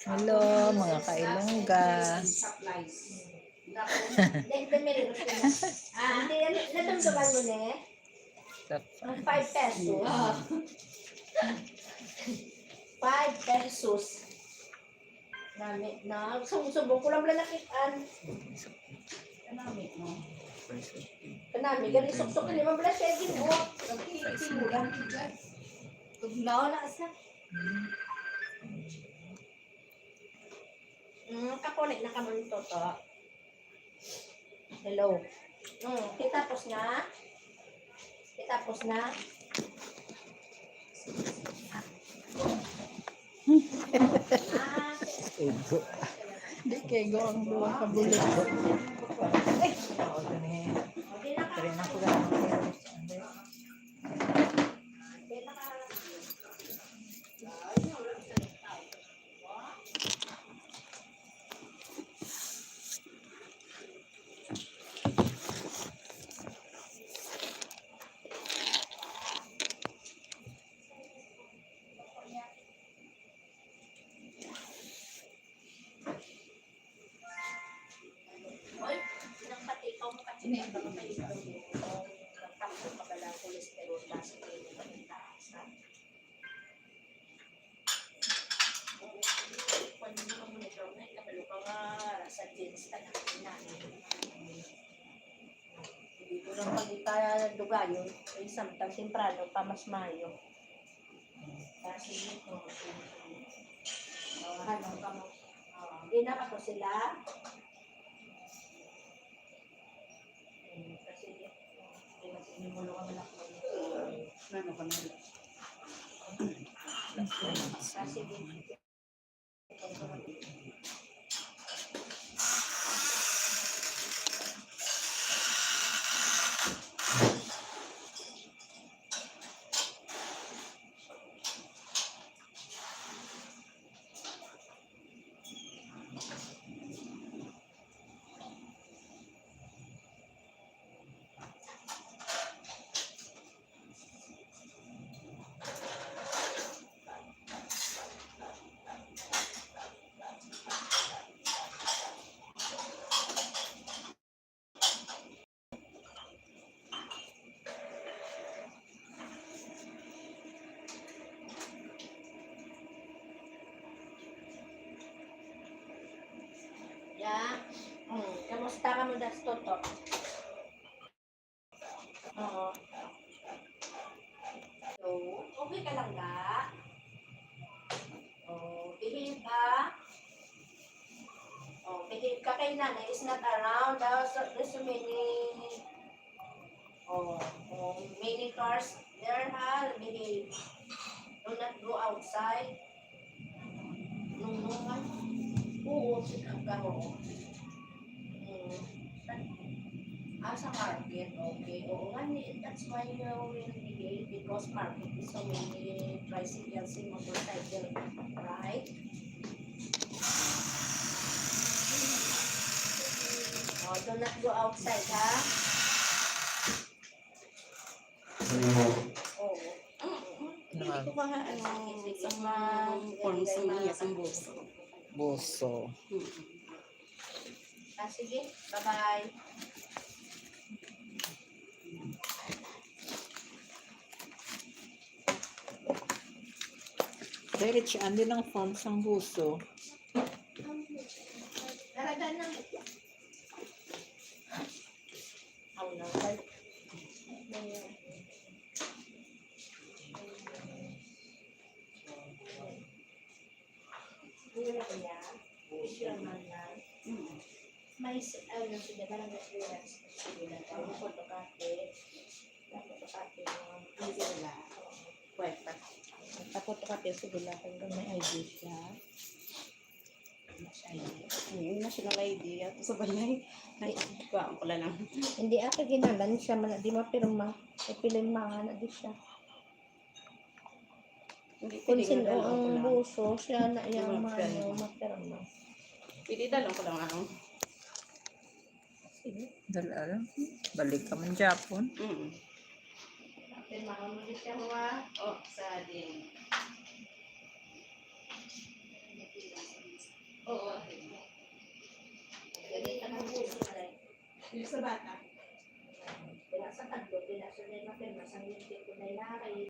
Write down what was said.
Hello, mga kailongga. Natumtuman mo na eh? Ang 5 pesos. 5 pesos. Na, subong ko lang nakitaan. Kanami, no? Kanami, gani suksok ni Mabla siya din, oh. Nagtitimulan ko dyan. Tuglaw na asa. Kakunik na kamo nito to. Hello. Kitapos na. Kitapos na. Ego. Di kego ang duwa ka bulit. Pero na ko lang. Dugayon, ay samtang temprano pa mas mayo. Kasi ito, hanong ka mo. Hindi na ako sila. Kasi hindi mo lang malak mo. Ano ka na? Kasi kamusta ka mo das toto? Oo. So, okay ka lang ga? Behave ka? Behave ka kay nanay is not around. There's so many many cars there, ha? Behave. Do not go outside. Nunungan. Oo, sikap ka mo. Sa market, okay. Oo nga, that's why you will behave because market is so many tricycles and motorcycle, right? Do not go outside, ha? Hindi ko pa nga sa mga forms ng iyas ang buso. Buso. Sige, bye-bye. Diretso, andi ng forms ng buso. Daragan na. Ang nakal. May ano sila parang nag-relax sila. Ang photocopy. Hindi sila. Pwede. Photocopy sila hanggang may ID siya. Yung national ID at sa balay. Ay, kuhaan ko lang. Hindi ako ginalan siya. Di mapirma. Ipilin mga na di siya. Kung sino ang buso, siya na yung mapirma. Pili dalong ko lang ako. Dala lang. Balik ka man Japon. Pirmahan mo din siya mga. Oh, sa din. Oo. Ganit ka ng puso na rin. Yung sa bata. Pinasa kadlo, pinasa na yung mapirma sa hindi ko na ilakay.